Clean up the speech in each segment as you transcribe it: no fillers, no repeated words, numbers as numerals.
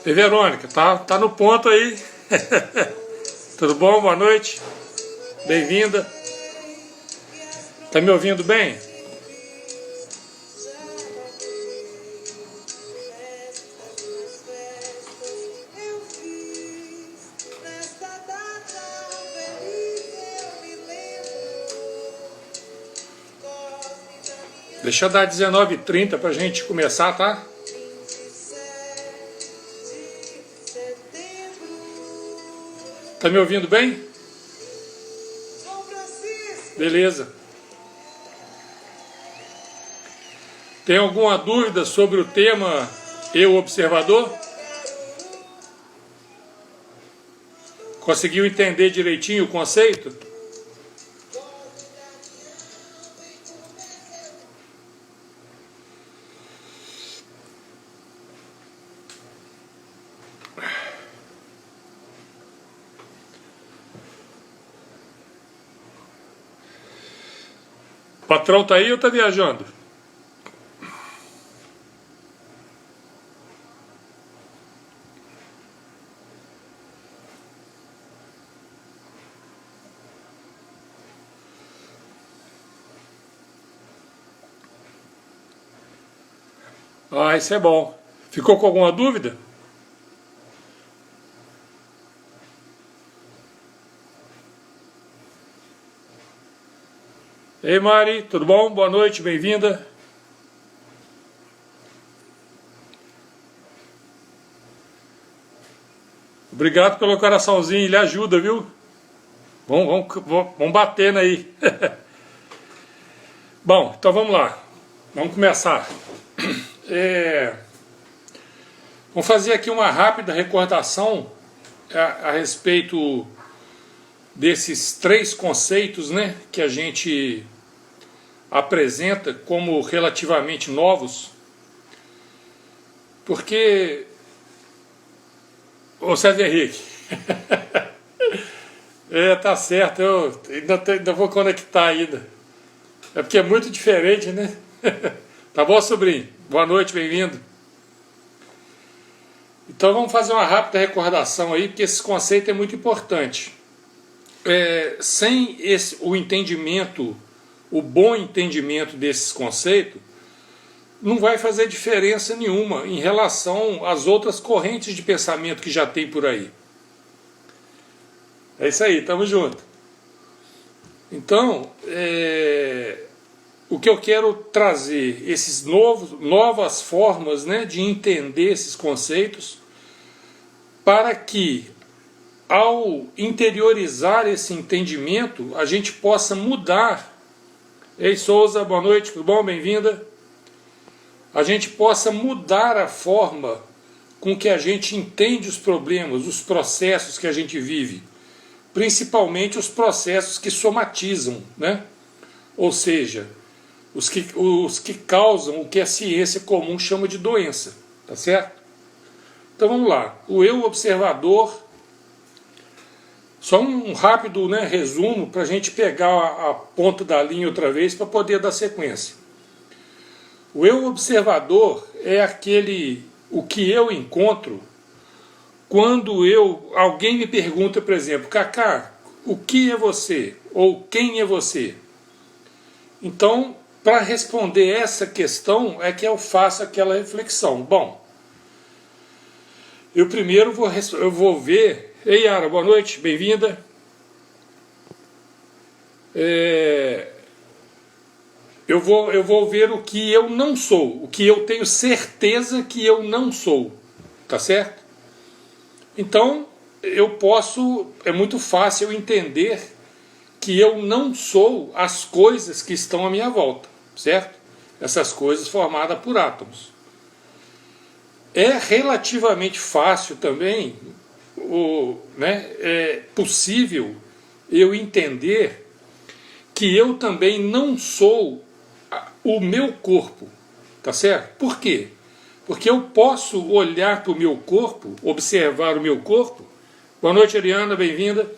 E Verônica, tá no ponto aí. Tudo bom? Boa noite. Bem-vinda. Tá me ouvindo bem? Deixa eu dar 19h30 pra gente começar, tá? Tá me ouvindo bem? Beleza. Tem alguma dúvida sobre o tema Eu Observador? Conseguiu entender direitinho o conceito? O patrão tá aí ou tá viajando? Ah, isso é bom. Ficou com alguma dúvida? Ei Mari, tudo bom? Boa noite, bem-vinda. Obrigado pelo coraçãozinho, ele ajuda, viu? Vamos batendo aí. Bom, então vamos lá. Vamos começar. Vamos fazer aqui uma rápida recordação a respeito desses 3 conceitos, né, que a gente apresenta como relativamente novos, porque ô César Henrique tá certo, eu ainda vou conectar ainda, é porque é muito diferente, né? Tá bom, sobrinho? Boa noite, bem-vindo. Então vamos fazer uma rápida recordação aí, porque esse conceito é muito importante. Sem o entendimento, o bom entendimento desses conceitos, não vai fazer diferença nenhuma em relação às outras correntes de pensamento que já tem por aí. É isso aí, tamo junto. Então, o que eu quero trazer, esses novas formas, né, de entender esses conceitos, para que, ao interiorizar esse entendimento, a gente possa mudar. Ei Souza, boa noite, tudo bom? Bem-vinda. A gente possa mudar a forma com que a gente entende os problemas, os processos que a gente vive, principalmente os processos que somatizam, né? Ou seja, os que causam o que a ciência comum chama de doença, tá certo? Então vamos lá, o eu observador. Só um rápido, né, resumo para a gente pegar a ponta da linha outra vez para poder dar sequência. O eu observador é o que eu encontro quando alguém me pergunta, por exemplo, Cacá, o que é você? Ou quem é você? Então, para responder essa questão é que eu faço aquela reflexão. Bom, eu primeiro vou ver. Ei Yara, boa noite, bem-vinda. Eu vou ver o que eu não sou, o que eu tenho certeza que eu não sou, tá certo? Então, é muito fácil entender que eu não sou as coisas que estão à minha volta, certo? Essas coisas formadas por átomos. É relativamente fácil também, é possível eu entender que eu também não sou o meu corpo, tá certo? Por quê? Porque eu posso olhar para o meu corpo, observar o meu corpo. Boa noite, Ariana, bem-vinda.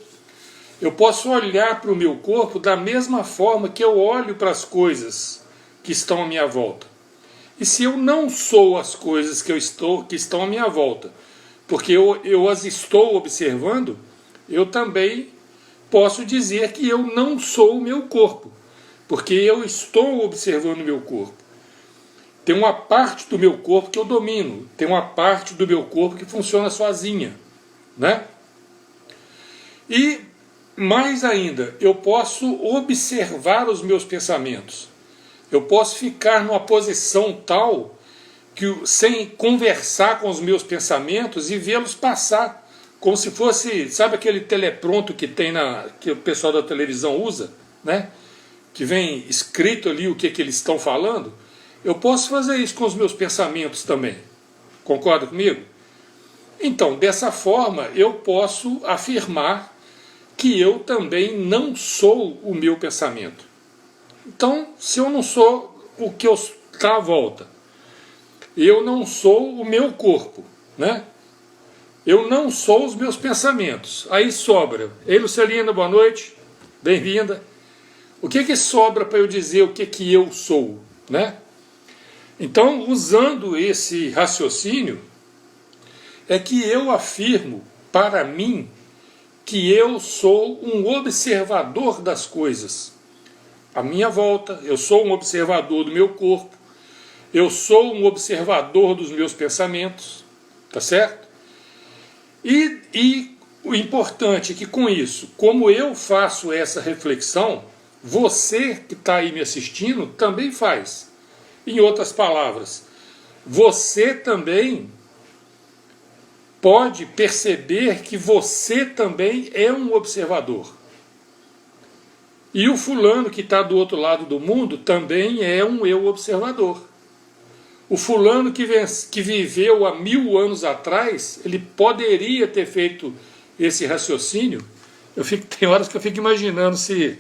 Eu posso olhar para o meu corpo da mesma forma que eu olho para as coisas que estão à minha volta. E se eu não sou as coisas que estão à minha volta, porque eu as estou observando, eu também posso dizer que eu não sou o meu corpo, porque eu estou observando o meu corpo. Tem uma parte do meu corpo que eu domino, tem uma parte do meu corpo que funciona sozinha, né? E mais ainda, eu posso observar os meus pensamentos. Eu posso ficar numa posição tal que, sem conversar com os meus pensamentos e vê-los passar, como se fosse, sabe aquele telepronto que tem que o pessoal da televisão usa, né? Que vem escrito ali o que eles estão falando. Eu posso fazer isso com os meus pensamentos também. Concorda comigo? Então, dessa forma, eu posso afirmar que eu também não sou o meu pensamento. Então, se eu não sou o que está à volta, eu não sou o meu corpo, né? Eu não sou os meus pensamentos. Aí sobra. Ei, Lucelina, boa noite. Bem-vinda. O que sobra para eu dizer o que eu sou, né? Então, usando esse raciocínio, é que eu afirmo para mim que eu sou um observador das coisas. À minha volta, eu sou um observador do meu corpo, eu sou um observador dos meus pensamentos, tá certo? E o importante é que com isso, como eu faço essa reflexão, você que está aí me assistindo também faz. Em outras palavras, você também pode perceber que você também é um observador. E o fulano que está do outro lado do mundo também é um eu observador. O fulano que viveu há 1000 anos atrás, ele poderia ter feito esse raciocínio. Tem horas que eu fico imaginando se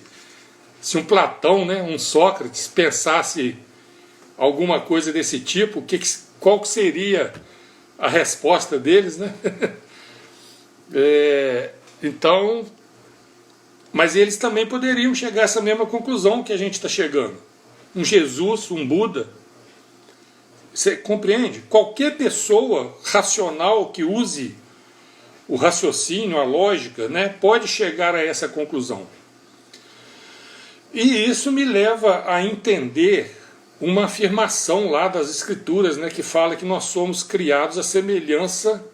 um Platão, né, um Sócrates, pensasse alguma coisa desse tipo, qual que seria a resposta deles, né? Então, mas eles também poderiam chegar a essa mesma conclusão que a gente está chegando. Um Jesus, um Buda. Você compreende? Qualquer pessoa racional que use o raciocínio, a lógica, né, pode chegar a essa conclusão. E isso me leva a entender uma afirmação lá das Escrituras, né, que fala que nós somos criados à semelhança,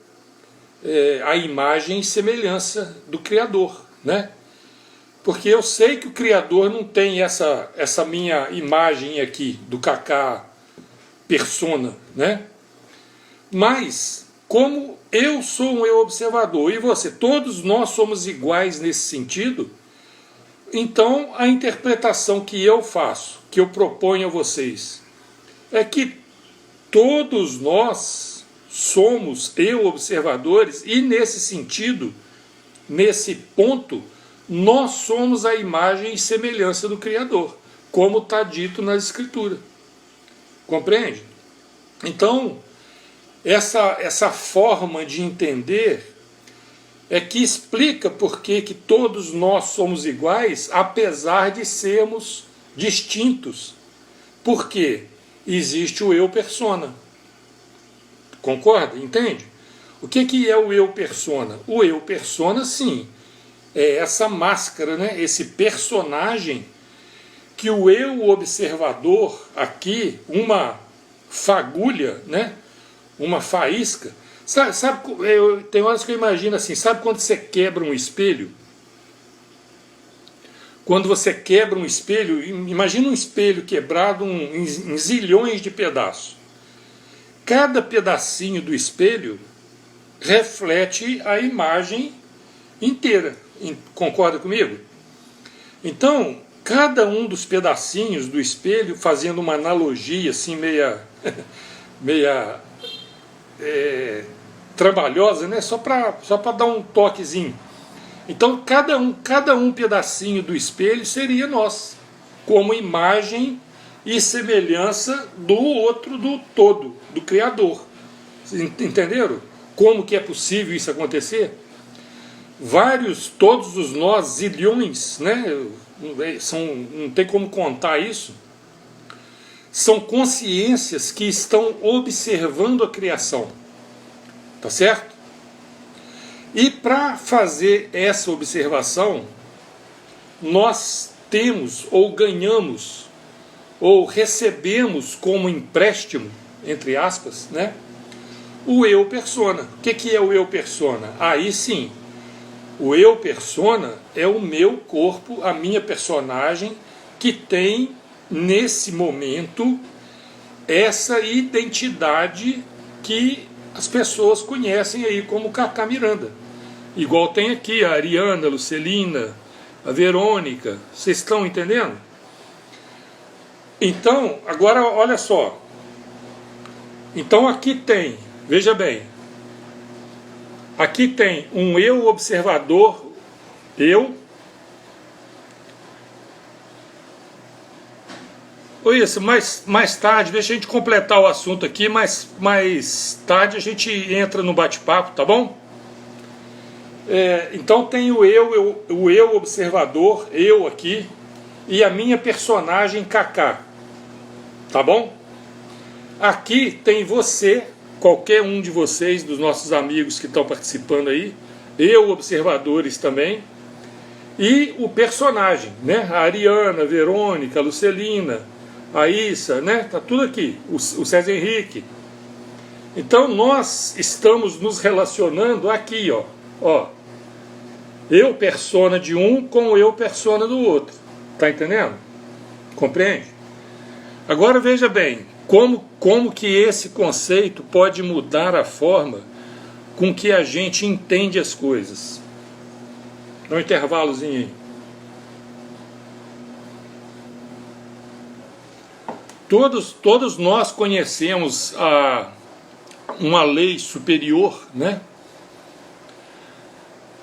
à imagem e semelhança do Criador, né? Porque eu sei que o Criador não tem essa minha imagem aqui, do Kaká persona, né? Mas, como eu sou um eu observador, e você, todos nós somos iguais nesse sentido, então a interpretação que eu faço, que eu proponho a vocês, é que todos nós somos eu observadores, e nesse sentido, nesse ponto, nós somos a imagem e semelhança do Criador, como está dito na Escritura. Compreende? Então, essa forma de entender é que explica por que todos nós somos iguais, apesar de sermos distintos. Porque existe o eu persona. Concorda? Entende? O que é o eu persona? O eu persona, sim, é essa máscara, né? Esse personagem que o eu observador aqui, uma fagulha, né? Uma faísca. Tem horas que eu imagino assim, sabe quando você quebra um espelho? Quando você quebra um espelho, imagina um espelho quebrado em zilhões de pedaços. Cada pedacinho do espelho reflete a imagem inteira. Concorda comigo? Então, cada um dos pedacinhos do espelho, fazendo uma analogia assim meia trabalhosa, né? Só para dar um toquezinho. Então, cada um pedacinho do espelho seria nós, como imagem e semelhança do outro, do todo, do Criador. Entenderam? Como que é possível isso acontecer? Todos os nós, zilhões, né? Não tem como contar isso. São consciências que estão observando a criação. Tá certo? E para fazer essa observação, nós temos ou ganhamos ou recebemos como empréstimo, entre aspas, né, o eu persona. O que é o eu persona? Aí sim, o eu persona é o meu corpo, a minha personagem, que tem nesse momento essa identidade que as pessoas conhecem aí como Cacá Miranda. Igual tem aqui a Ariana, a Lucelina, a Verônica. Vocês estão entendendo? Então, agora olha só. Então aqui tem, veja bem, aqui tem um eu observador, eu. Ou isso, mais tarde, deixa a gente completar o assunto aqui, mais tarde a gente entra no bate-papo, tá bom? Então tem o eu observador, eu aqui, e a minha personagem Cacá, tá bom? Aqui tem você, qualquer um de vocês, dos nossos amigos que estão participando aí, eu observadores também, e o personagem, né? A Ariana, a Verônica, a Lucelina, a Issa, né? Tá tudo aqui, o César Henrique. Então nós estamos nos relacionando aqui, ó, eu persona de um com eu persona do outro, tá entendendo? Compreende? Agora veja bem, como que esse conceito pode mudar a forma com que a gente entende as coisas. Dá um intervalozinho aí. Todos nós conhecemos uma lei superior, né?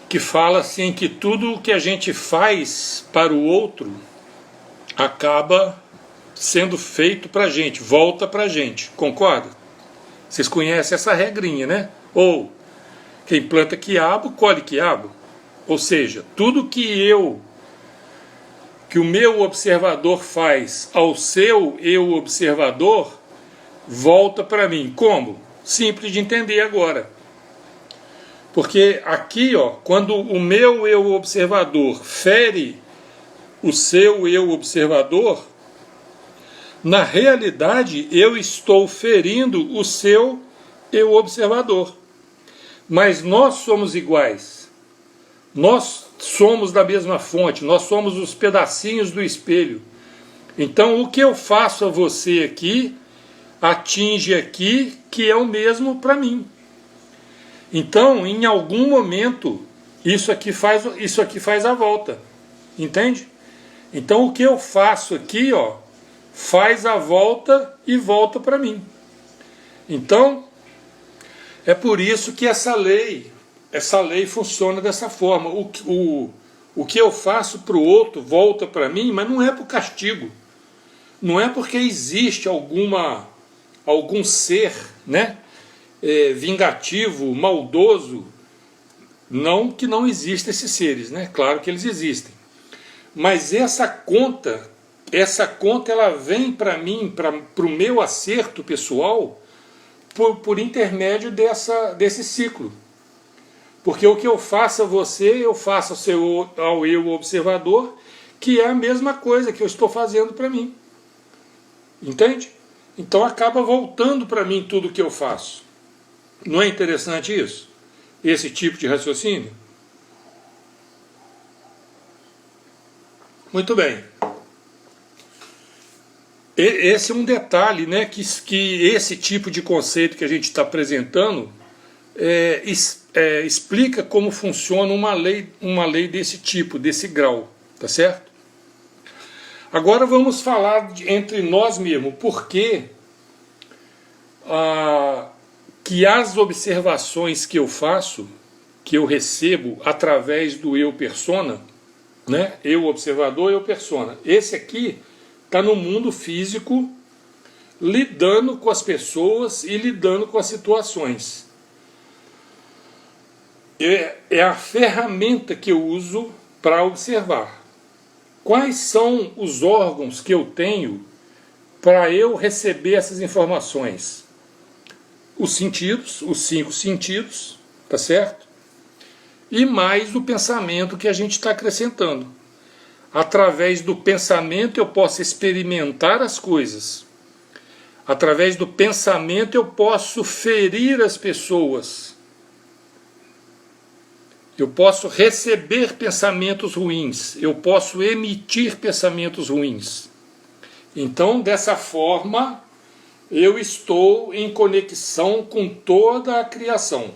Que fala assim que tudo o que a gente faz para o outro acaba sendo feito para a gente, volta para a gente, concorda? Vocês conhecem essa regrinha, né? Ou quem planta quiabo, colhe quiabo. Ou seja, tudo que o meu observador faz ao seu eu observador, volta para mim. Como? Simples de entender agora. Porque aqui, quando o meu eu observador fere o seu eu observador, na realidade eu estou ferindo o seu eu observador. Mas nós somos iguais. Nós somos da mesma fonte, nós somos os pedacinhos do espelho. Então o que eu faço a você aqui, atinge aqui, que é o mesmo para mim. Então, em algum momento, isso aqui faz a volta. Entende? Então o que eu faço aqui, faz a volta e volta para mim. Então, é por isso que essa lei funciona dessa forma. O que eu faço para o outro volta para mim, mas não é por castigo. Não é porque existe algum ser, né, vingativo, maldoso. Não que não existam esses seres, né? Claro que eles existem. Mas essa conta ela vem para mim, para o meu acerto pessoal, por intermédio desse ciclo. Porque o que eu faço a você, eu faço ao eu observador, que é a mesma coisa que eu estou fazendo para mim. Entende? Então acaba voltando para mim tudo o que eu faço. Não é interessante isso? Esse tipo de raciocínio? Muito bem. Esse é um detalhe, né, que esse tipo de conceito que a gente está apresentando explica como funciona uma lei desse tipo, desse grau, tá certo? Agora vamos falar entre nós mesmos, por que as observações que eu faço, que eu recebo através do eu persona, né, eu observador, eu persona, esse aqui está no mundo físico, lidando com as pessoas e lidando com as situações. É a ferramenta que eu uso para observar. Quais são os órgãos que eu tenho para eu receber essas informações? Os sentidos, os 5 sentidos, tá certo? e mais o pensamento que a gente está acrescentando. Através do pensamento eu posso experimentar as coisas. Através do pensamento eu posso ferir as pessoas. Eu posso receber pensamentos ruins. Eu posso emitir pensamentos ruins. Então, dessa forma, eu estou em conexão com toda a criação.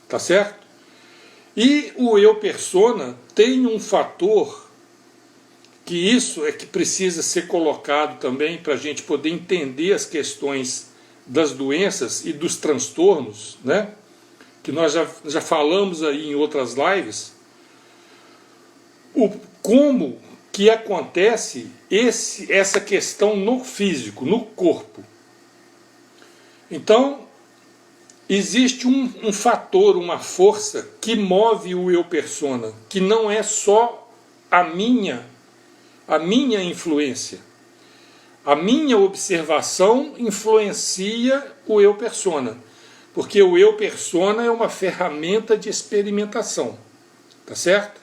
Tá certo? E o eu persona tem um fator que isso é que precisa ser colocado também para a gente poder entender as questões das doenças e dos transtornos, né? Que nós já falamos aí em outras lives, como que acontece essa questão no físico, no corpo. Então, existe um fator, uma força que move o eu persona, que não é só a minha influência. A minha observação influencia o eu persona, porque o eu persona é uma ferramenta de experimentação, tá certo?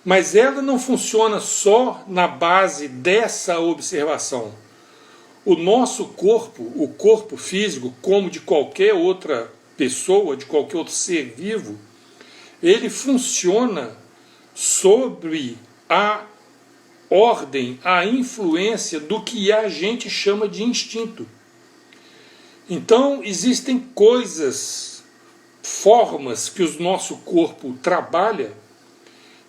Mas ela não funciona só na base dessa observação. O nosso corpo, o corpo físico, como de qualquer outra pessoa, de qualquer outro ser vivo, ele funciona sobre a ordem, a influência do que a gente chama de instinto. Então, existem coisas, formas que o nosso corpo trabalha,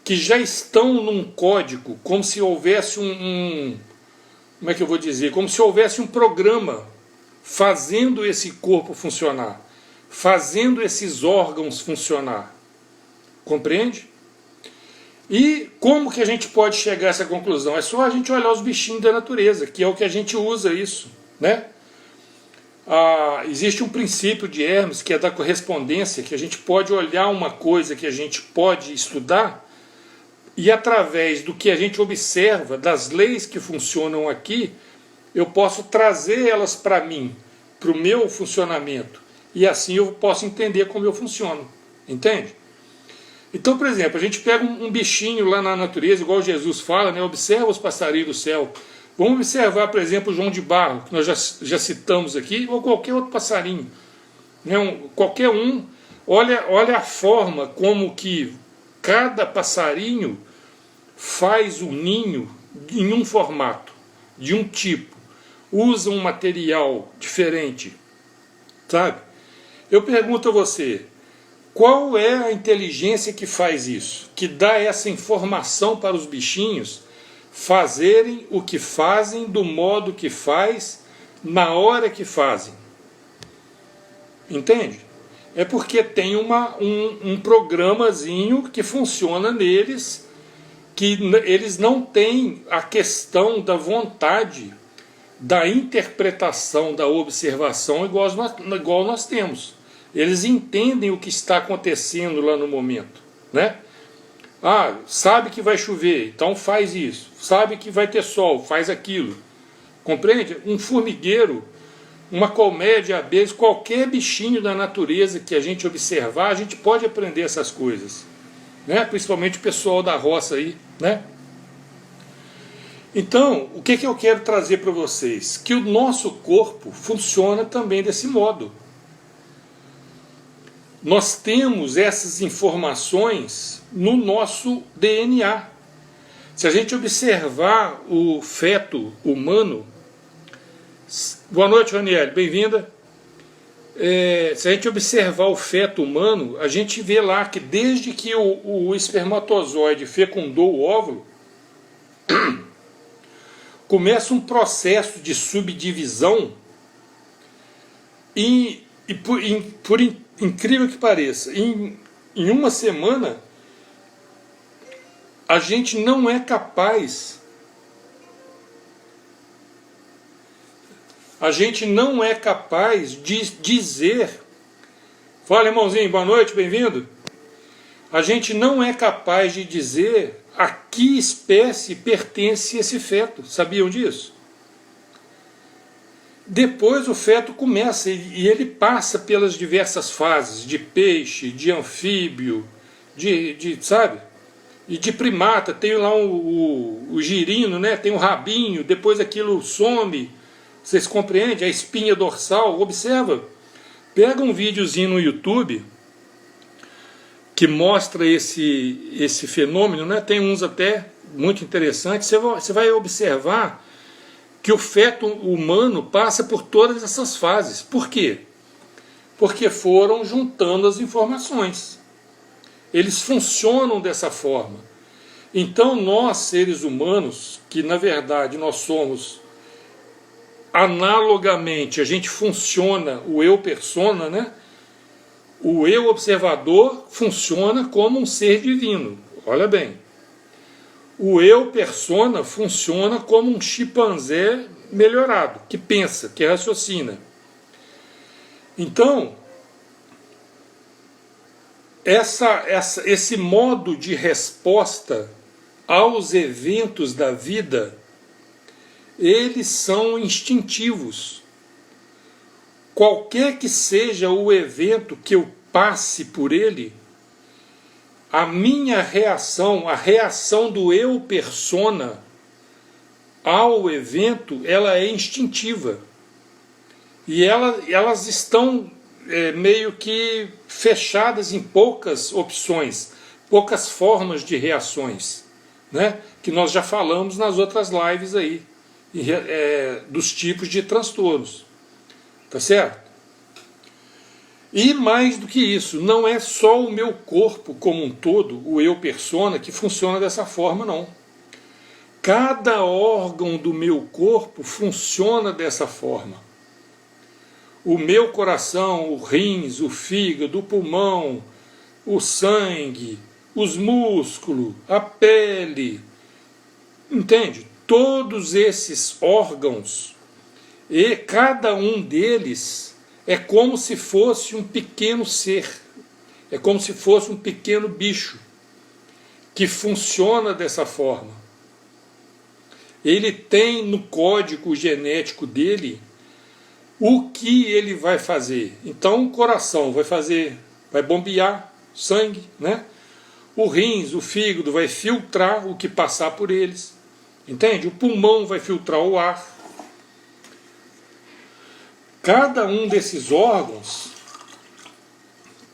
que já estão num código, como se houvesse como é que eu vou dizer? Como se houvesse um programa fazendo esse corpo funcionar, fazendo esses órgãos funcionar. Compreende? E como que a gente pode chegar a essa conclusão? É só a gente olhar os bichinhos da natureza, que é o que a gente usa isso, né? Existe um princípio de Hermes, que é da correspondência, que a gente pode olhar uma coisa que a gente pode estudar, e através do que a gente observa, das leis que funcionam aqui, eu posso trazer elas para mim, para o meu funcionamento. E assim eu posso entender como eu funciono. Entende? Então, por exemplo, a gente pega um bichinho lá na natureza, igual Jesus fala, né? Observa os passarinhos do céu. Vamos observar, por exemplo, o João de Barro, que nós já citamos aqui, ou qualquer outro passarinho. Né? Qualquer um, olha a forma como que cada passarinho faz o ninho em um formato, de um tipo, usa um material diferente, sabe? Eu pergunto a você, qual é a inteligência que faz isso? Que dá essa informação para os bichinhos fazerem o que fazem, do modo que faz, na hora que fazem. Entende? É porque tem um programazinho que funciona neles, que eles não têm a questão da vontade, da interpretação, da observação igual nós temos. Eles entendem o que está acontecendo lá no momento, né? Sabe que vai chover, então faz isso. Sabe que vai ter sol, faz aquilo. Compreende? Um formigueiro, uma colmeia de abelhas, qualquer bichinho da natureza que a gente observar, a gente pode aprender essas coisas, né? Principalmente o pessoal da roça aí, né? Então, o que eu quero trazer para vocês? Que o nosso corpo funciona também desse modo. Nós temos essas informações no nosso DNA. Se a gente observar o feto humano... Boa noite, Raniel, bem-vinda. Se a gente observar o feto humano, a gente vê lá que desde que o espermatozoide fecundou o óvulo, começa um processo de subdivisão e por incrível que pareça, em uma semana, a gente não é capaz de dizer... Fala, irmãozinho, boa noite, bem-vindo. A gente não é capaz de dizer a que espécie pertence esse feto. Sabiam disso? Depois o feto começa e ele passa pelas diversas fases de peixe, de anfíbio, sabe? E de primata, tem lá o girino, né? Tem o rabinho, depois aquilo some, vocês compreendem? A espinha dorsal, observa. Pega um videozinho no YouTube que mostra esse fenômeno, né? Tem uns até muito interessantes. Você vai observar que o feto humano passa por todas essas fases. Por quê? Porque foram juntando as informações. Eles funcionam dessa forma. Então nós, seres humanos, que na verdade nós somos analogamente, a gente funciona, o eu persona, né? O eu observador funciona como um ser divino. Olha bem. O eu persona funciona como um chimpanzé melhorado, que pensa, que raciocina. Então, esse modo de resposta aos eventos da vida, eles são instintivos. Qualquer que seja o evento que eu passe por ele, a minha reação, a reação do eu persona ao evento, ela é instintiva. E elas estão meio que fechadas em poucas opções, poucas formas de reações, né? Que nós já falamos nas outras lives aí, dos tipos de transtornos. Tá certo? E mais do que isso, não é só o meu corpo como um todo, o eu persona, que funciona dessa forma, não. Cada órgão do meu corpo funciona dessa forma. O meu coração, o rins, o fígado, o pulmão, o sangue, os músculos, a pele. Entende? Todos esses órgãos, e cada um deles é como se fosse um pequeno ser, é como se fosse um pequeno bicho que funciona dessa forma. Ele tem no código genético dele o que ele vai fazer. Então o coração vai bombear sangue, né? O rins, o fígado vai filtrar o que passar por eles, entende? O pulmão vai filtrar o ar. Cada um desses órgãos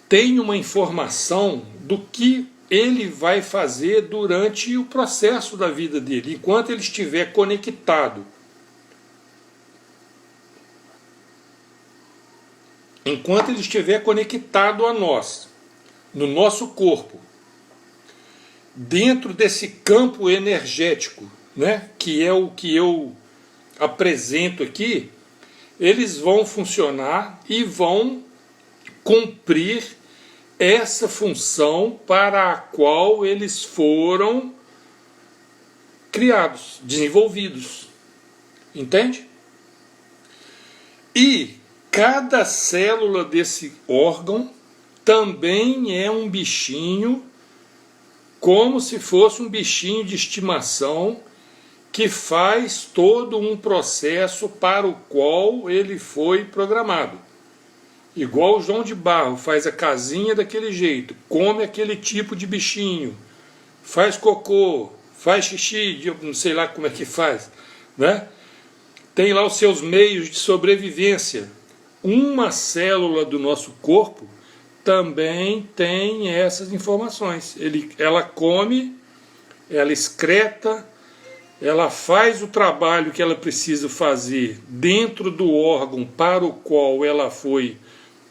tem uma informação do que ele vai fazer durante o processo da vida dele, enquanto ele estiver conectado. Enquanto ele estiver conectado a nós, no nosso corpo, dentro desse campo energético, né, que é o que eu apresento aqui, eles vão funcionar e vão cumprir essa função para a qual eles foram criados, desenvolvidos. Entende? E cada célula desse órgão também é um bichinho, como se fosse um bichinho de estimação, que faz todo um processo para o qual ele foi programado. Igual o João de Barro faz a casinha daquele jeito, come aquele tipo de bichinho, faz cocô, faz xixi, não sei lá como é que faz, né? Tem lá os seus meios de sobrevivência. Uma célula do nosso corpo também tem essas informações. Ela come, ela excreta, ela faz o trabalho que ela precisa fazer dentro do órgão para o qual ela foi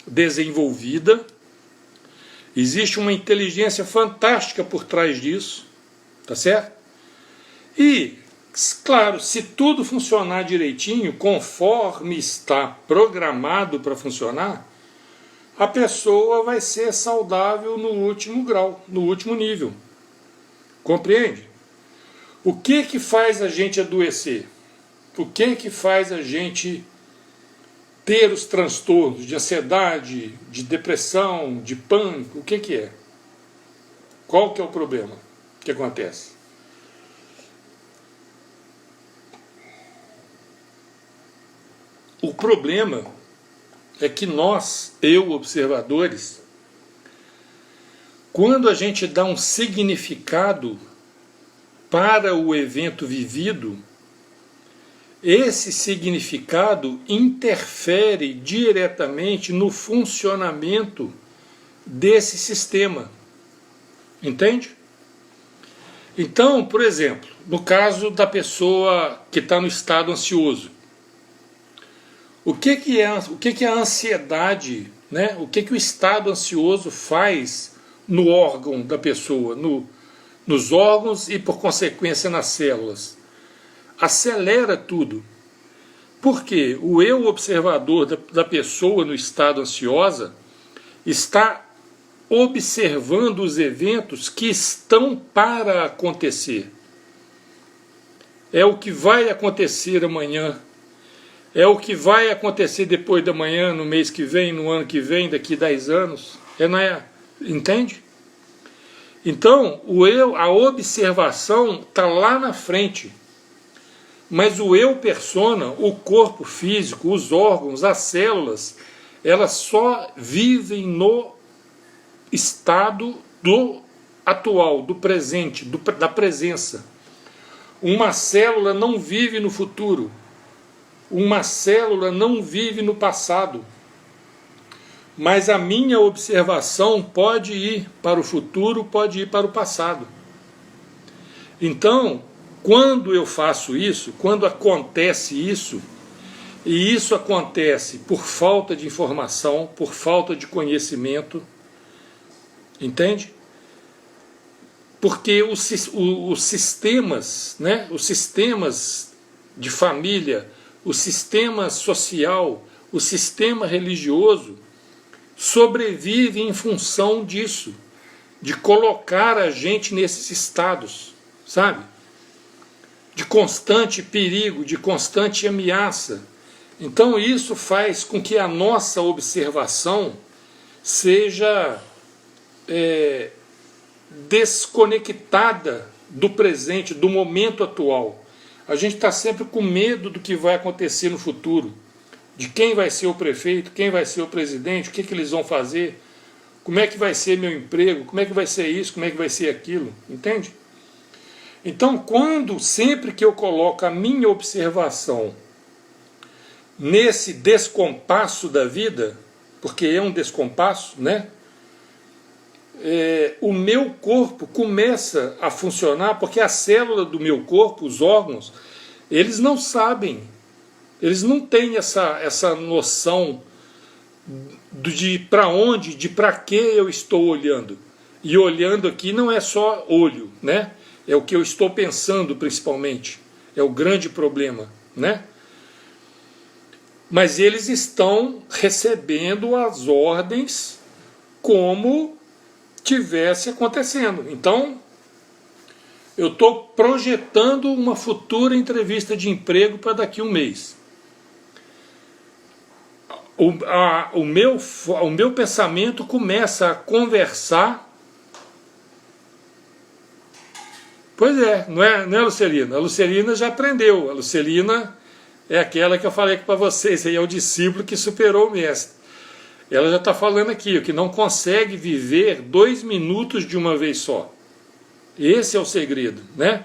desenvolvida. Existe uma inteligência fantástica por trás disso, tá certo? E, claro, se tudo funcionar direitinho, conforme está programado para funcionar, a pessoa vai ser saudável no último grau, no último nível. Compreende? O que faz a gente adoecer? O que faz a gente ter os transtornos de ansiedade, de depressão, de pânico? O que é? Qual que é o problema que acontece? O problema é que nós, eu, observadores, quando a gente dá um significado para o evento vivido, esse significado interfere diretamente no funcionamento desse sistema. Entende? Então, por exemplo, no caso da pessoa que está no estado ansioso, o que é a ansiedade, né? O que o estado ansioso faz no órgão da pessoa, nos órgãos e, por consequência, nas células? Acelera tudo. Porque o eu observador da pessoa no estado ansiosa está observando os eventos que estão para acontecer. É o que vai acontecer amanhã. É o que vai acontecer depois da manhã, no mês que vem, no ano que vem, daqui 10 anos. Entende? Então, a observação está lá na frente. Mas o eu persona, o corpo físico, os órgãos, as células, elas só vivem no estado do atual, do presente, da presença. Uma célula não vive no futuro. Uma célula não vive no passado. Mas a minha observação pode ir para o futuro, pode ir para o passado. Então, quando eu faço isso, quando acontece isso, e isso acontece por falta de informação, por falta de conhecimento, entende? Porque os sistemas, né, os sistemas de família, o sistema social, o sistema religioso, sobrevive em função disso, de colocar a gente nesses estados, sabe? De constante perigo, de constante ameaça. Então isso faz com que a nossa observação seja desconectada do presente, do momento atual. A gente está sempre com medo do que vai acontecer no futuro, de quem vai ser o prefeito, quem vai ser o presidente, o que eles vão fazer, como é que vai ser meu emprego, como é que vai ser isso, como é que vai ser aquilo, entende? Então, sempre que eu coloco a minha observação nesse descompasso da vida, porque é um descompasso, né? O meu corpo começa a funcionar, porque a célula do meu corpo, os órgãos, eles não sabem, eles não têm essa noção de para onde, de para que eu estou olhando. E olhando aqui não é só olho, né? É o que eu estou pensando principalmente, é o grande problema, né? Mas eles estão recebendo as ordens como tivesse acontecendo. Então, eu estou projetando uma futura entrevista de emprego para daqui a um mês. O meu pensamento começa a conversar. Pois é, não é a Lucelina? A Lucelina já aprendeu. A Lucelina é aquela que eu falei para vocês, aí é o discípulo que superou o mestre. Ela já está falando aqui, que não consegue viver 2 minutos de uma vez só. Esse é o segredo, né?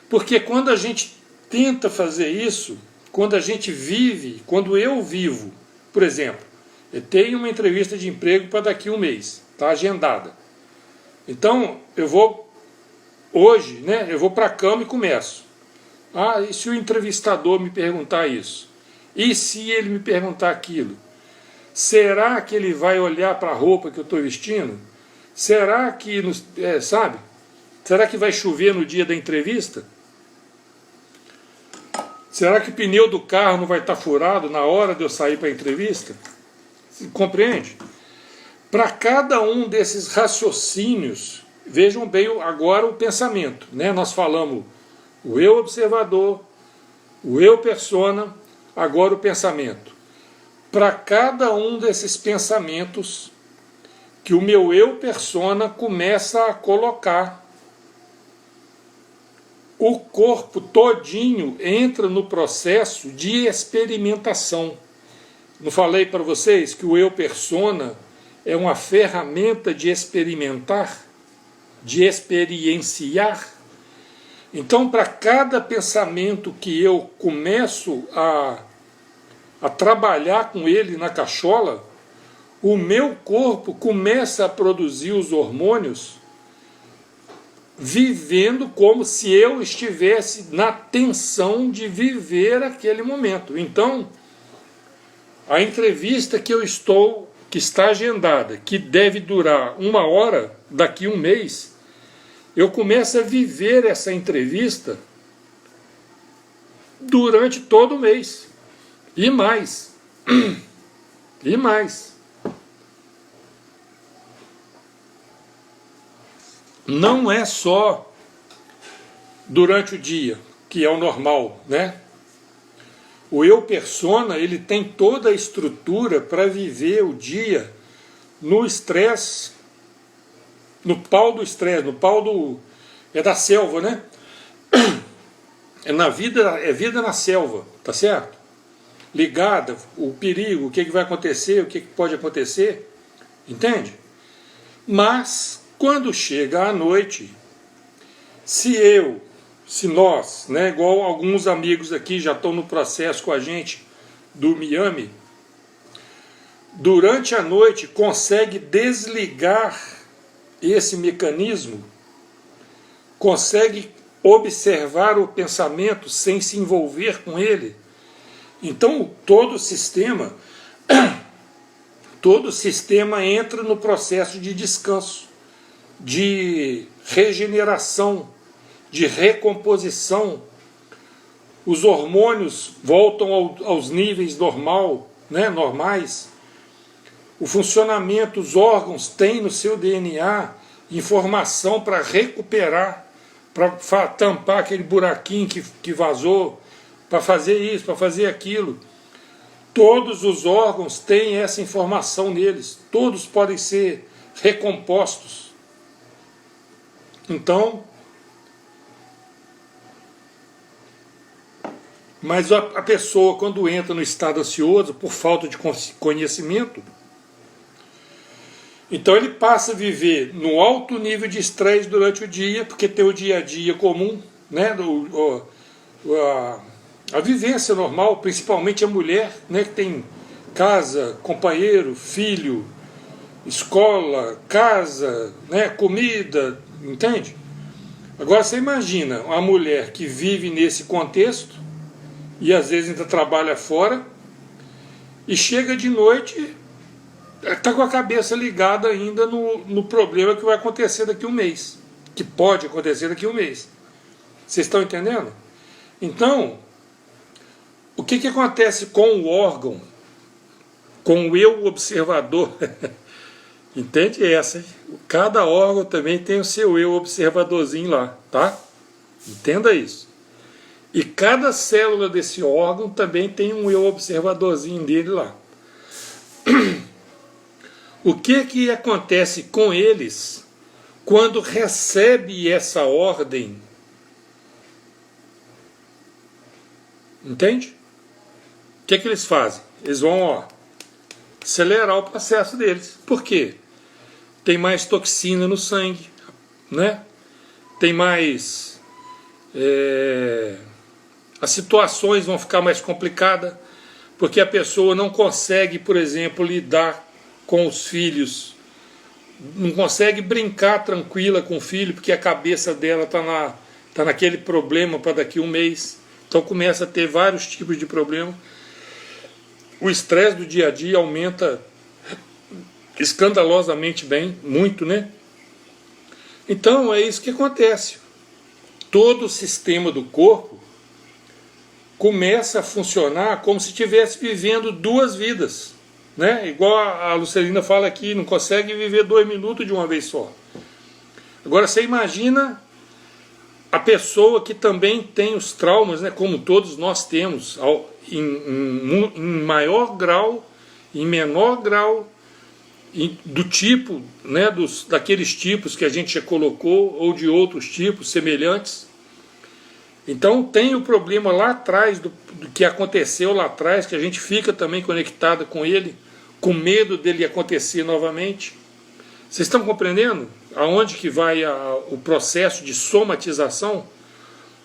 Porque quando a gente tenta fazer isso, quando a gente vive, quando eu vivo, por exemplo, eu tenho uma entrevista de emprego para daqui a um mês, está agendada. Então, eu vou, hoje, né, eu vou para a cama e começo. Ah, e se o entrevistador me perguntar isso? E se ele me perguntar aquilo? Será que ele vai olhar para a roupa que eu estou vestindo? Será que, sabe? Será que vai chover no dia da entrevista? Será que o pneu do carro não vai estar furado na hora de eu sair para a entrevista? Você compreende? Para cada um desses raciocínios, vejam bem agora o pensamento, né? Nós falamos o eu observador, o eu persona, agora o pensamento. Para cada um desses pensamentos que o meu eu persona começa a colocar o corpo todinho entra no processo de experimentação. Não falei para vocês que o eu persona é uma ferramenta de experimentar, de experienciar? Então, para cada pensamento que eu começo a trabalhar com ele na cachola, o meu corpo começa a produzir os hormônios, vivendo como se eu estivesse na tensão de viver aquele momento. Então, a entrevista que está agendada, que deve durar 1 hora, daqui 1 mês, eu começo a viver essa entrevista durante todo o mês. E mais. E mais. Não é só durante o dia, que é o normal, né? O eu persona, ele tem toda a estrutura para viver o dia no estresse, no pau do estresse, no pau do... é da selva, né? É vida na selva, tá certo? Ligada, o perigo, o que vai acontecer, o que pode acontecer, entende? Mas, quando chega a noite, se nós, né, igual alguns amigos aqui já estão no processo com a gente do Miami, durante a noite consegue desligar esse mecanismo, consegue observar o pensamento sem se envolver com ele. Então todo o sistema entra no processo de descanso, de regeneração, de recomposição. Os hormônios voltam aos níveis normais. O funcionamento, os órgãos têm no seu DNA informação para recuperar, para tampar aquele buraquinho que vazou, para fazer isso, para fazer aquilo. Todos os órgãos têm essa informação neles, todos podem ser recompostos. Então, mas a pessoa, quando entra no estado ansioso, por falta de conhecimento, então ele passa a viver no alto nível de estresse durante o dia, porque tem o dia a dia comum, né, a vivência normal, principalmente a mulher, né, que tem casa, companheiro, filho, escola, casa, né, comida, entende? Agora você imagina uma mulher que vive nesse contexto e às vezes ainda trabalha fora e chega de noite, está com a cabeça ligada ainda no problema que vai acontecer daqui a 1 mês, que pode acontecer daqui a 1 mês. Vocês estão entendendo? Então, o que acontece com o órgão, com o eu observador? Entende essa, hein? Cada órgão também tem o seu eu observadorzinho lá, tá? Entenda isso. E cada célula desse órgão também tem um eu observadorzinho dele lá. O que acontece com eles quando recebe essa ordem? Entende? O que eles fazem? Eles vão acelerar o processo deles. Por quê? Tem mais toxina no sangue, né? Tem mais... as situações vão ficar mais complicadas, porque a pessoa não consegue, por exemplo, lidar com os filhos, não consegue brincar tranquila com o filho, porque a cabeça dela tá naquele problema para daqui a 1 mês. Então começa a ter vários tipos de problemas. O estresse do dia a dia aumenta escandalosamente bem, muito, né? Então é isso que acontece. Todo o sistema do corpo começa a funcionar como se estivesse vivendo 2 vidas, né? Igual a Lucelina fala aqui, não consegue viver 2 minutos de uma vez só. Agora você imagina a pessoa que também tem os traumas, né? Como todos nós temos, em maior grau, em menor grau, do tipo, né? Daqueles tipos que a gente já colocou, ou de outros tipos semelhantes. Então tem o problema lá atrás, do que aconteceu lá atrás, que a gente fica também conectado com ele, com medo dele acontecer novamente. Vocês estão compreendendo aonde que vai o processo de somatização?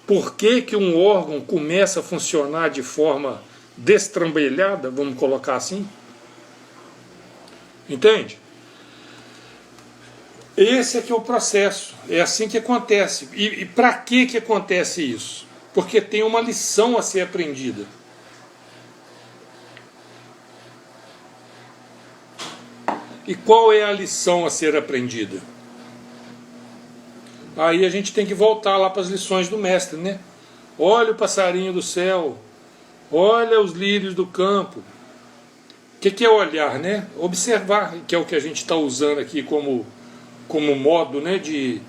Por que que um órgão começa a funcionar de forma destrambelhada, vamos colocar assim? Entende? Esse é que é o processo, é assim que acontece. E para que acontece isso? Porque tem uma lição a ser aprendida. E qual é a lição a ser aprendida? Aí a gente tem que voltar lá para as lições do mestre, né? Olha o passarinho do céu, olha os lírios do campo. O que é olhar, né? Observar, que é o que a gente está usando aqui como modo, né, de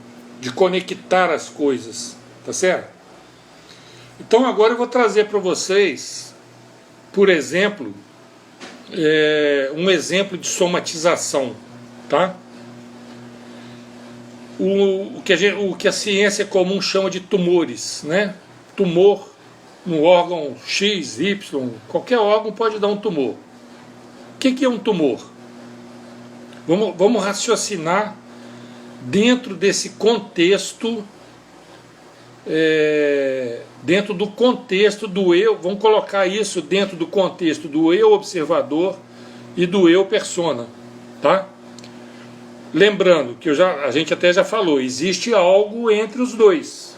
conectar as coisas, tá certo? Então agora eu vou trazer para vocês, por exemplo, um exemplo de somatização, tá? O que a ciência comum chama de tumores, né? Tumor no órgão X, Y, qualquer órgão pode dar um tumor. O que é um tumor? Vamos raciocinar dentro desse contexto, dentro do contexto do eu, vamos colocar isso dentro do contexto do eu observador e do eu persona, tá? Lembrando que a gente até já falou, existe algo entre os dois,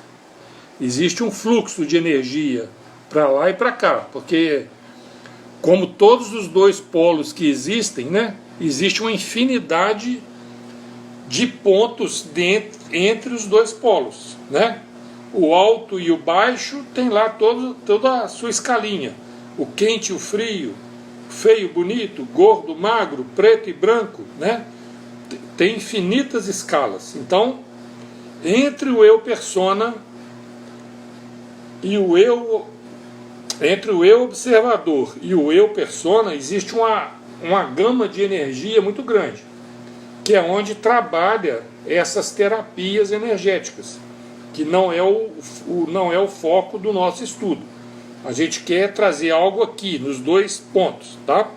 existe um fluxo de energia para lá e para cá, porque como todos os dois polos que existem, né, existe uma infinidade de pontos entre os dois polos, né? O alto e o baixo tem lá toda a sua escalinha. O quente e o frio, feio, bonito, gordo, magro, preto e branco, né? Tem infinitas escalas. Então, entre o eu persona e entre o eu observador e o eu persona existe uma gama de energia muito grande, que é onde trabalha essas terapias energéticas, que não é o foco do nosso estudo. A gente quer trazer algo aqui, nos dois pontos, tá?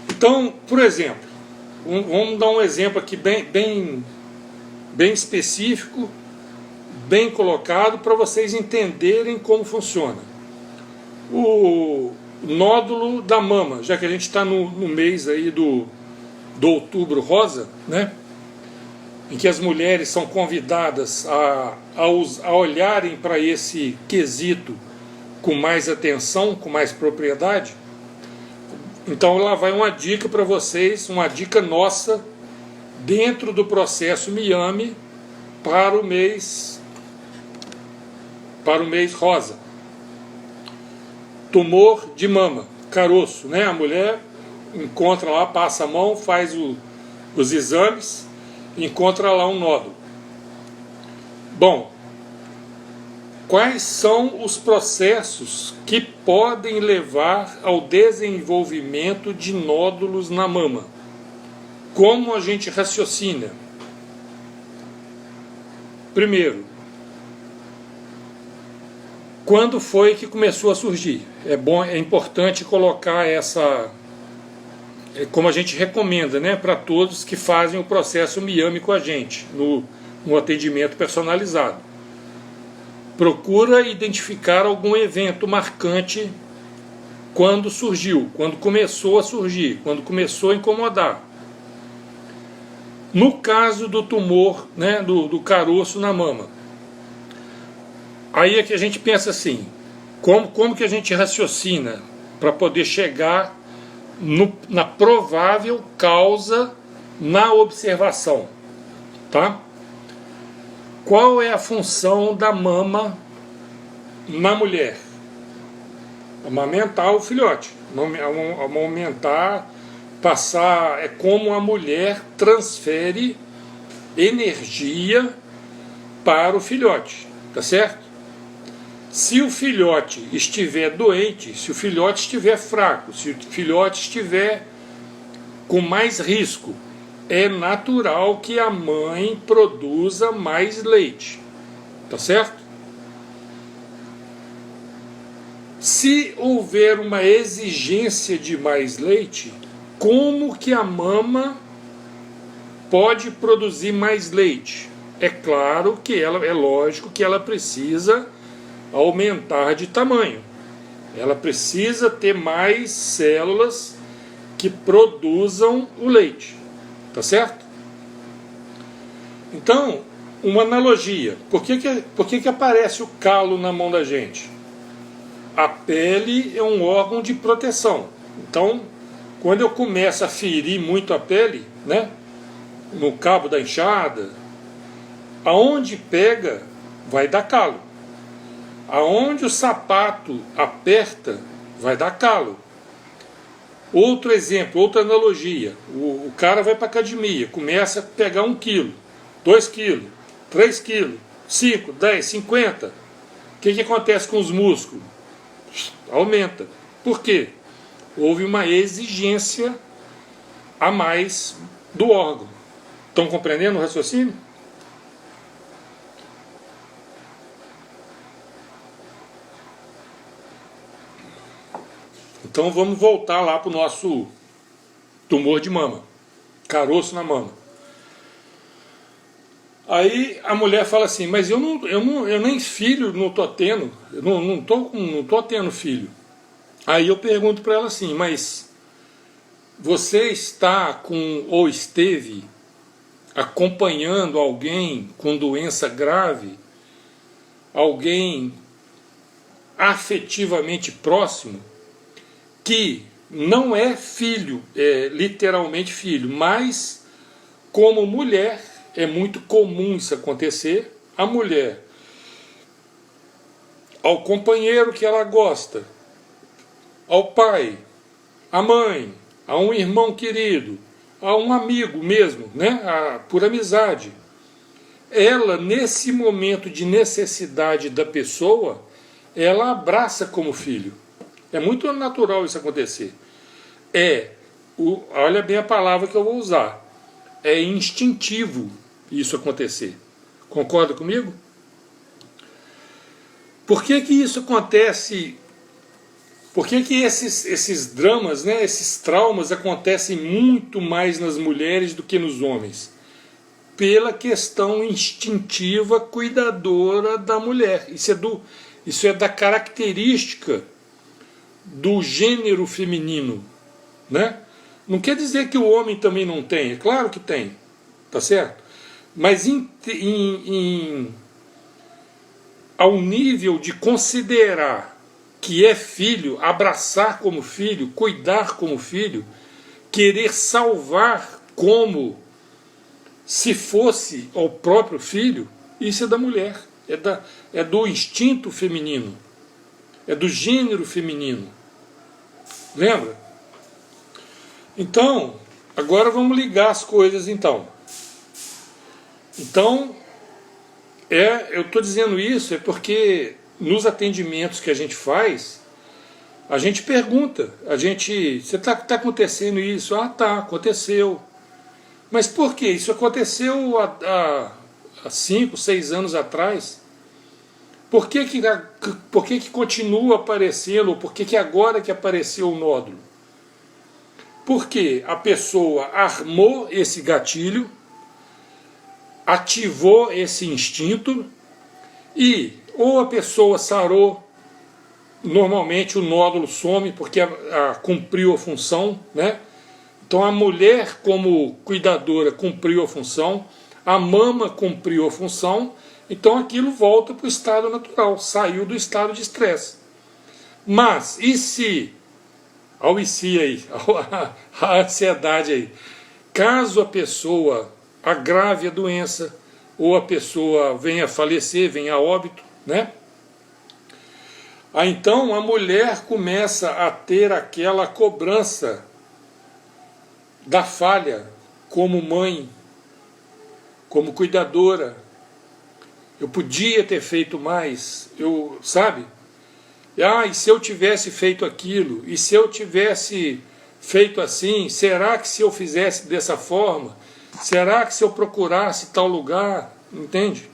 Então, por exemplo, vamos dar um exemplo aqui bem específico, bem colocado, para vocês entenderem como funciona. O nódulo da mama, já que a gente está no mês aí do Outubro Rosa, né? Em que as mulheres são convidadas a olharem para esse quesito com mais atenção, com mais propriedade. Então lá vai uma dica para vocês, uma dica nossa, dentro do processo Miami para o mês rosa. Tumor de mama, caroço, né? A mulher encontra lá, passa a mão, faz os exames, encontra lá um nódulo. Bom, quais são os processos que podem levar ao desenvolvimento de nódulos na mama? Como a gente raciocina? Primeiro, quando foi que começou a surgir? É importante colocar essa, como a gente recomenda, né, para todos que fazem o processo Miami com a gente, no atendimento personalizado. Procura identificar algum evento marcante quando surgiu, quando começou a surgir, quando começou a incomodar. No caso do tumor, né, do caroço na mama, aí é que a gente pensa assim, como que a gente raciocina para poder chegar na provável causa na observação, tá? Qual é a função da mama na mulher? Amamentar o filhote, amamentar, passar, é como a mulher transfere energia para o filhote, tá certo? Se o filhote estiver doente, se o filhote estiver fraco, se o filhote estiver com mais risco, é natural que a mãe produza mais leite, tá certo? Se houver uma exigência de mais leite, como que a mama pode produzir mais leite? É claro que é lógico que ela precisa aumentar de tamanho. Ela precisa ter mais células que produzam o leite. Tá certo? Então, uma analogia. Por que aparece o calo na mão da gente? A pele é um órgão de proteção. Então, quando eu começo a ferir muito a pele, né, no cabo da enxada, aonde pega, vai dar calo. Aonde o sapato aperta, vai dar calo. Outro exemplo, outra analogia. O cara vai para a academia, começa a pegar 1 quilo, 2 quilos, 3 quilos, 5, 10, 50. O que acontece com os músculos? Aumenta. Por quê? Houve uma exigência a mais do órgão. Estão compreendendo o raciocínio? Então vamos voltar lá para o nosso tumor de mama, caroço na mama. Aí a mulher fala assim, mas eu nem filho não estou tendo, eu não tô tendo filho. Aí eu pergunto para ela assim, mas você está com ou esteve acompanhando alguém com doença grave, alguém afetivamente próximo, que não é filho, é literalmente filho, mas como mulher, é muito comum isso acontecer, a mulher, ao companheiro que ela gosta, ao pai, à mãe, a um irmão querido, a um amigo mesmo, né, por amizade, ela, nesse momento de necessidade da pessoa, ela abraça como filho. É muito natural isso acontecer. Olha bem a palavra que eu vou usar. É instintivo isso acontecer. Concorda comigo? Por que isso acontece? Por que esses dramas, né, esses traumas acontecem muito mais nas mulheres do que nos homens? Pela questão instintiva, cuidadora da mulher. Isso é da característica do gênero feminino, né? Não quer dizer que o homem também não tem, é claro que tem, tá certo? Mas ao nível de considerar que é filho, abraçar como filho, cuidar como filho, querer salvar como se fosse o próprio filho, isso é da mulher, é do instinto feminino. É do gênero feminino. Lembra? Então, agora vamos ligar as coisas então. Então, eu estou dizendo isso porque nos atendimentos que a gente faz, a gente pergunta, você está acontecendo isso? Ah, tá, aconteceu. Mas por quê? Isso aconteceu há 5, 6 anos atrás. Por que continua aparecendo, ou por que agora que apareceu o nódulo? Porque a pessoa armou esse gatilho, ativou esse instinto, e ou a pessoa sarou, normalmente o nódulo some porque cumpriu a função, né? Então a mulher como cuidadora cumpriu a função, a mama cumpriu a função, então aquilo volta para o estado natural, saiu do estado de estresse. Mas, e se, ao e se aí, a ansiedade aí, caso a pessoa agrave a doença, ou a pessoa venha a falecer, venha a óbito, né? Aí então a mulher começa a ter aquela cobrança da falha como mãe, como cuidadora. Eu podia ter feito mais, sabe? E se eu tivesse feito aquilo? E se eu tivesse feito assim? Será que se eu fizesse dessa forma? Será que se eu procurasse tal lugar? Entende?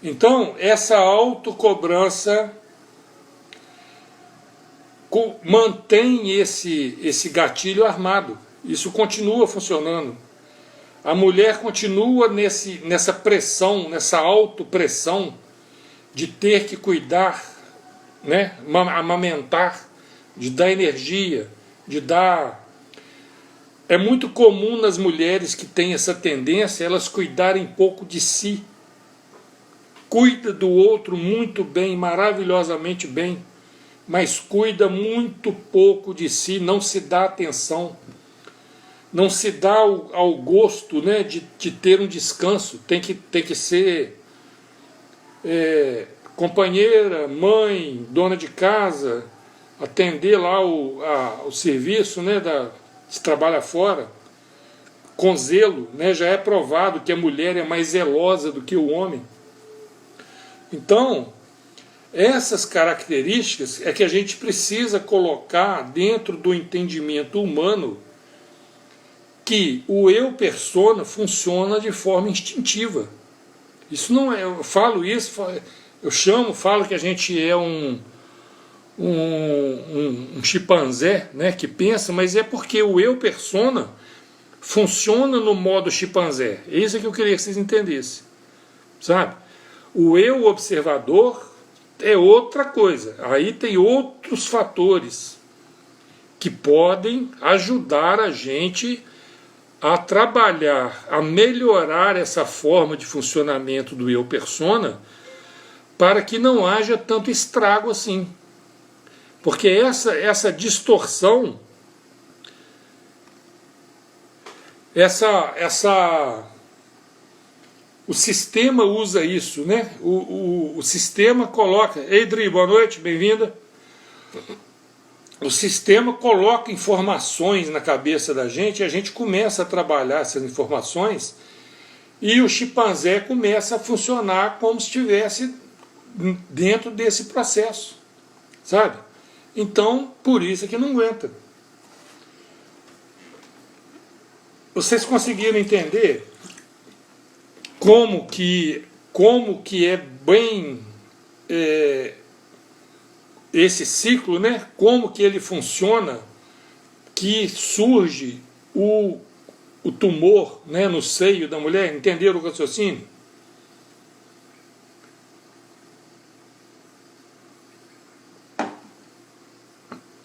Então, essa autocobrança mantém esse gatilho armado. Isso continua funcionando. A mulher continua nessa pressão, nessa autopressão de ter que cuidar, né, amamentar, de dar energia, de dar... É muito comum nas mulheres que têm essa tendência, elas cuidarem pouco de si. Cuida do outro muito bem, maravilhosamente bem, mas cuida muito pouco de si, não se dá atenção, não se dá ao gosto, né, de ter um descanso. Tem que ser companheira, mãe, dona de casa, atender lá o serviço, né, se trabalha fora, com zelo, né, já é provado que a mulher é mais zelosa do que o homem. Então, essas características é que a gente precisa colocar dentro do entendimento humano, que o eu persona funciona de forma instintiva. Isso não é, eu falo isso, falo que a gente é um chimpanzé, né, que pensa, mas é porque o eu persona funciona no modo chimpanzé. É isso que eu queria que vocês entendessem, sabe? O eu observador é outra coisa. Aí tem outros fatores que podem ajudar a gente a trabalhar, a melhorar essa forma de funcionamento do eu persona, para que não haja tanto estrago assim. Porque essa distorção, o sistema usa isso, né? O sistema coloca... Eidri, boa noite, bem-vinda. O sistema coloca informações na cabeça da gente e a gente começa a trabalhar essas informações e o chimpanzé começa a funcionar como se estivesse dentro desse processo, sabe? Então, por isso é que não aguenta. Vocês conseguiram entender como que é bem esse ciclo, né? Como que ele funciona, que surge o tumor, né, no seio da mulher? Entenderam o raciocínio?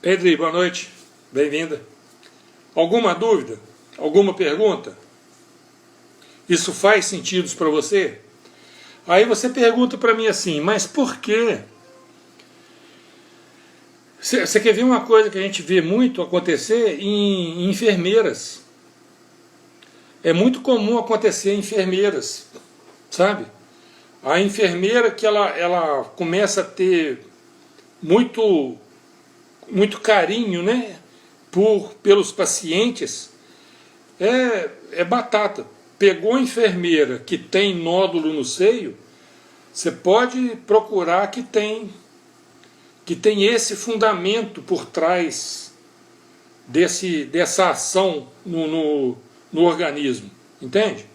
Edri, boa noite, bem-vinda. Alguma dúvida? Alguma pergunta? Isso faz sentido para você? Aí você pergunta para mim assim, mas por quê? Você quer ver uma coisa que a gente vê muito acontecer em enfermeiras? É muito comum acontecer em enfermeiras, sabe? A enfermeira que ela começa a ter muito carinho, né, pelos pacientes, é batata. Pegou a enfermeira que tem nódulo no seio, você pode procurar que tem esse fundamento por trás dessa ação no organismo, entende?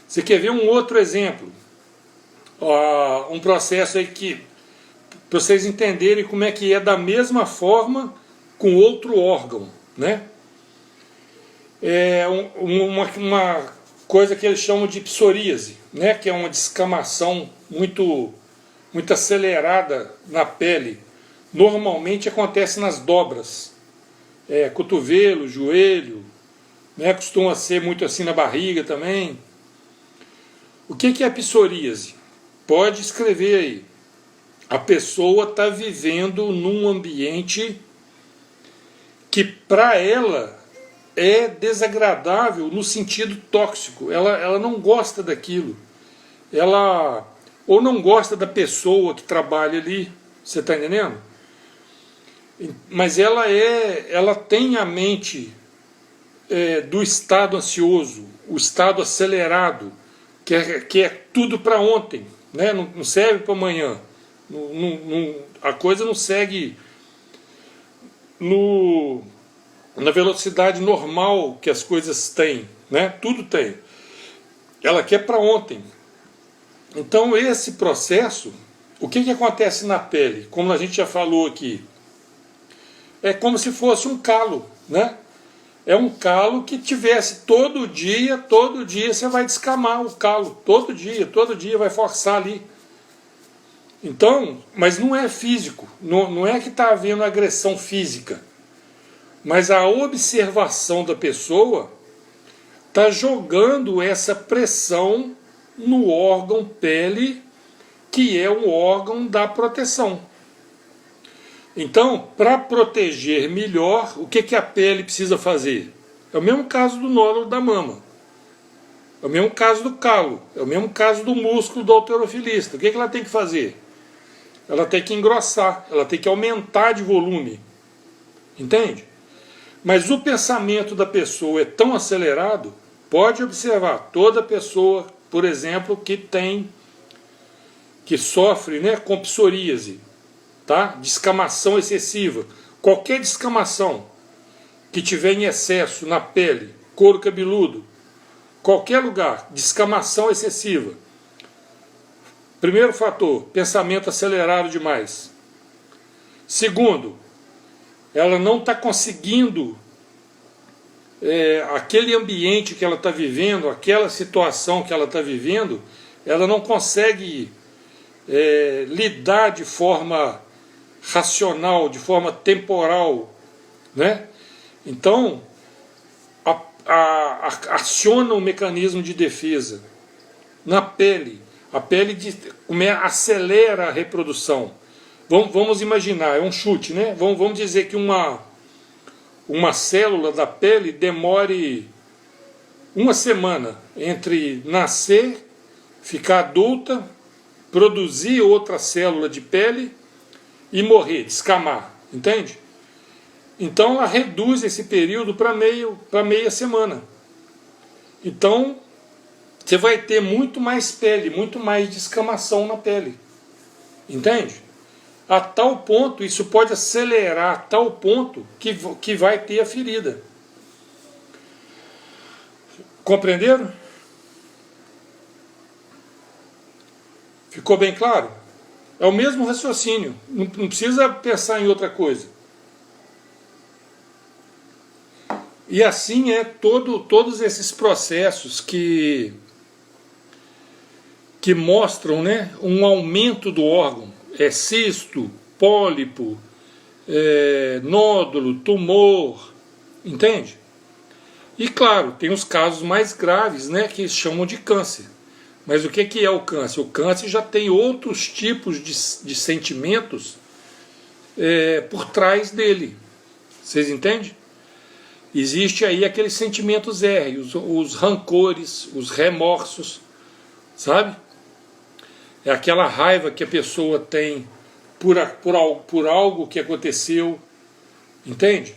Você quer ver um outro exemplo? Um processo aí que, para vocês entenderem como é que é da mesma forma com outro órgão, né? É uma coisa que eles chamam de psoríase, né? Que é uma descamação muito acelerada na pele. Normalmente acontece nas dobras, cotovelo, joelho, né? Costuma ser muito assim na barriga também. O que é a psoríase? Pode escrever aí. A pessoa está vivendo num ambiente que para ela é desagradável no sentido tóxico. Ela não gosta daquilo. Ela ou não gosta da pessoa que trabalha ali, você está entendendo? Mas ela tem a mente do estado ansioso, o estado acelerado, que é tudo para ontem, né? Não serve para amanhã. A coisa não segue na velocidade normal que as coisas têm, né? Tudo tem. Ela quer para ontem. Então esse processo, o que acontece na pele? Como a gente já falou aqui, é como se fosse um calo, né? É um calo que tivesse todo dia você vai descamar o calo, todo dia vai forçar ali. Então, mas não é físico, não é que está havendo agressão física, mas a observação da pessoa está jogando essa pressão no órgão pele, que é o órgão da proteção. Então, para proteger melhor, o que a pele precisa fazer? É o mesmo caso do nódulo da mama, é o mesmo caso do calo, é o mesmo caso do músculo do halterofilista. O que ela tem que fazer? Ela tem que engrossar, ela tem que aumentar de volume, entende? Mas o pensamento da pessoa é tão acelerado, pode observar, toda pessoa, por exemplo, que sofre, né, com psoríase, tá? Descamação excessiva, qualquer descamação que tiver em excesso na pele, couro cabeludo, qualquer lugar, descamação excessiva. Primeiro fator, pensamento acelerado demais. Segundo, ela não está conseguindo aquele ambiente que ela está vivendo, aquela situação que ela está vivendo, ela não consegue lidar de forma racional, de forma temporal, né? Então, aciona um mecanismo de defesa na pele. A pele acelera a reprodução. Vamos imaginar, é um chute, né? Vamos dizer que uma célula da pele demore uma semana entre nascer, ficar adulta, produzir outra célula de pele e morrer, descamar, entende? Então ela reduz esse período para meia semana. Então você vai ter muito mais pele, muito mais descamação na pele, entende? A tal ponto, isso pode acelerar a tal ponto que vai ter a ferida. Compreenderam? Ficou bem claro? É o mesmo raciocínio, não precisa pensar em outra coisa. E assim todos esses processos que mostram, né, um aumento do órgão, cisto, pólipo, nódulo, tumor, entende? E claro, tem os casos mais graves, né, que chamam de câncer. Mas o que é o câncer? O câncer já tem outros tipos de sentimentos por trás dele. Vocês entendem? Existe aí aqueles sentimentos R, os rancores, os remorsos, sabe? É aquela raiva que a pessoa tem por algo que aconteceu, entende?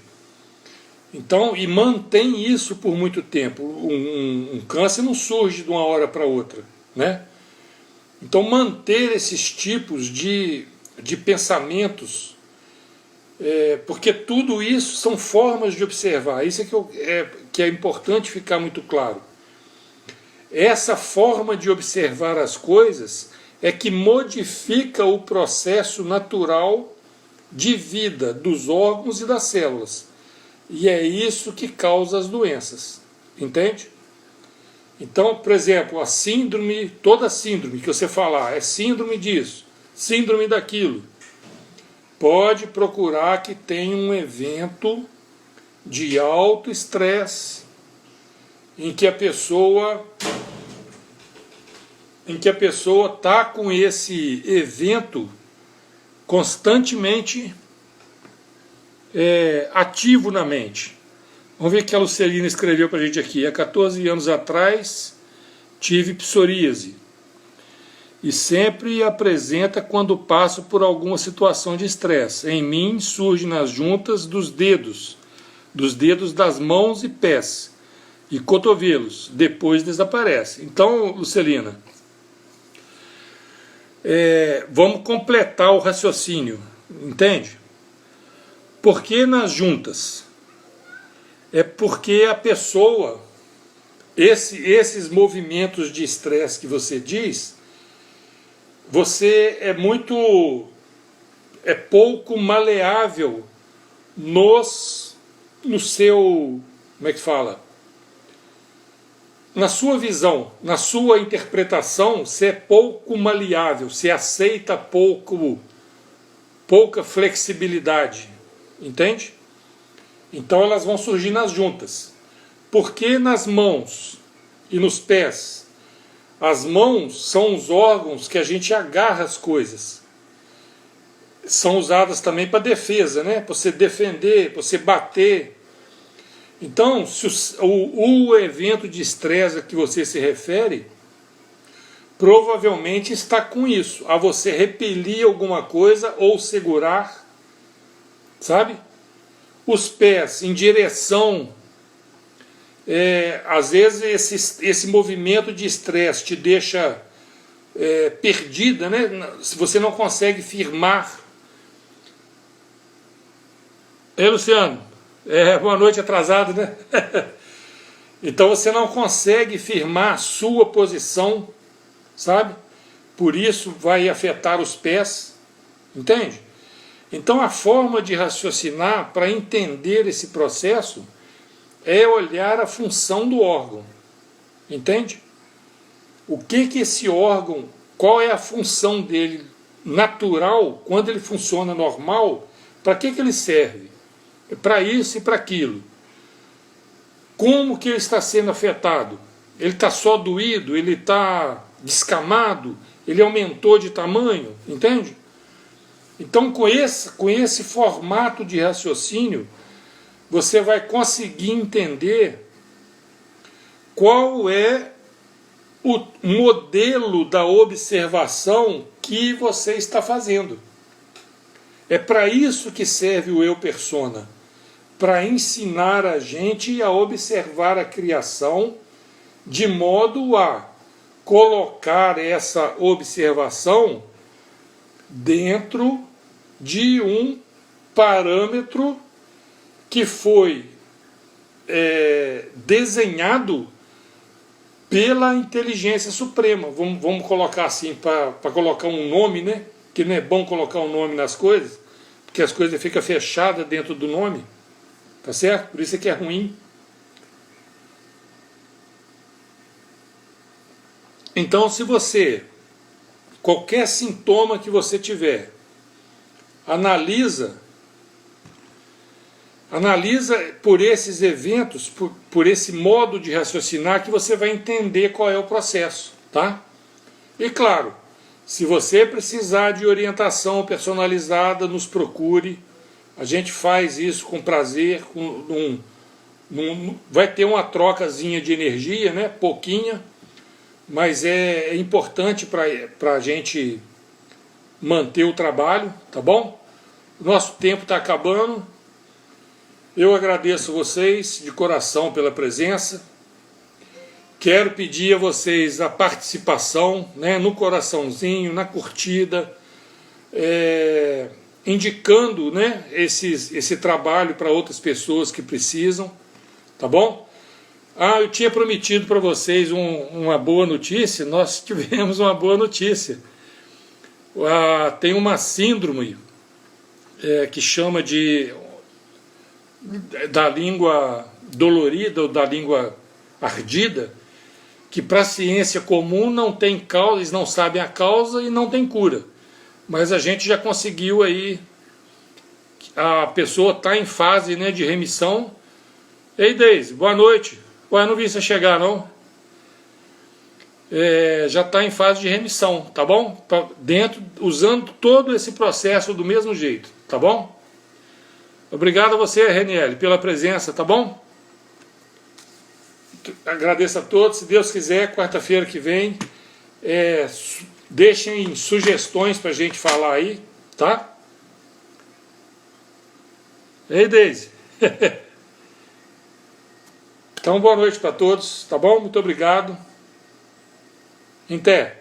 Então, e mantém isso por muito tempo. Um câncer não surge de uma hora para outra, né? Então, manter esses tipos de pensamentos, porque tudo isso são formas de observar. Isso que é importante ficar muito claro. Essa forma de observar as coisas é que modifica o processo natural de vida dos órgãos e das células. E é isso que causa as doenças, entende? Então, por exemplo, toda síndrome que você falar, é síndrome disso, síndrome daquilo, pode procurar que tenha um evento de alto estresse, em que a pessoa está com esse evento constantemente ativo na mente. Vamos ver o que a Lucelina escreveu para a gente aqui. Há 14 anos atrás tive psoríase e sempre apresenta quando passo por alguma situação de estresse. Em mim surge nas juntas dos dedos das mãos e pés e cotovelos, depois desaparece. Então, Lucelina, vamos completar o raciocínio, entende? Por que nas juntas? É porque a pessoa, esses movimentos de estresse que você diz, você é pouco maleável no seu, como é que fala? Na sua visão, na sua interpretação, você é pouco maleável, você aceita pouca flexibilidade, entende? Então elas vão surgir nas juntas. Porque nas mãos e nos pés, as mãos são os órgãos que a gente agarra as coisas. São usadas também para defesa, né? Para você defender, para você bater. Então, se o evento de estresse a que você se refere, provavelmente está com isso, a você repelir alguma coisa ou segurar, sabe? Os pés em direção, às vezes esse movimento de estresse te deixa perdida, né? Se você não consegue firmar. Ei, Luciano, boa noite atrasado, né? Então você não consegue firmar a sua posição, sabe? Por isso vai afetar os pés, entende? Então a forma de raciocinar para entender esse processo é olhar a função do órgão, entende? O que esse órgão, qual é a função dele natural, quando ele funciona normal, para que ele serve? É para isso e para aquilo. Como que ele está sendo afetado? Ele está só doído? Ele está descamado? Ele aumentou de tamanho? Entende? Então, com esse formato de raciocínio, você vai conseguir entender qual é o modelo da observação que você está fazendo. É para isso que serve o eu persona, para ensinar a gente a observar a criação de modo a colocar essa observação dentro de um parâmetro que foi desenhado pela inteligência suprema. Vamos colocar assim, para colocar um nome, né? Que não é bom colocar um nome nas coisas, porque as coisas ficam fechadas dentro do nome, tá certo? Por isso é que é ruim. Então, se você, qualquer sintoma que você tiver, analisa por esses eventos, por esse modo de raciocinar, que você vai entender qual é o processo, tá? E claro, se você precisar de orientação personalizada, nos procure. A gente faz isso com prazer, vai ter uma trocazinha de energia, né? Pouquinha, mas é importante para a gente manter o trabalho, tá bom? Nosso tempo está acabando. Eu agradeço vocês de coração pela presença. Quero pedir a vocês a participação, né, no coraçãozinho, na curtida, indicando, né, esse trabalho para outras pessoas que precisam, tá bom? Eu tinha prometido para vocês uma boa notícia. Nós tivemos uma boa notícia. Tem uma síndrome que chama da língua dolorida ou da língua ardida, que para a ciência comum não tem causa, eles não sabem a causa e não tem cura. Mas a gente já conseguiu aí, a pessoa está em fase, né, de remissão. Ei, Deise, boa noite. Ué, não vi você chegar, não. Já está em fase de remissão, tá bom? Usando todo esse processo do mesmo jeito, tá bom? Obrigado a você, Reniele, pela presença, tá bom? Agradeço a todos. Se Deus quiser, quarta-feira que vem, deixem sugestões para a gente falar aí, tá? Ei, Deise. Então, boa noite para todos, tá bom? Muito obrigado. Em pé.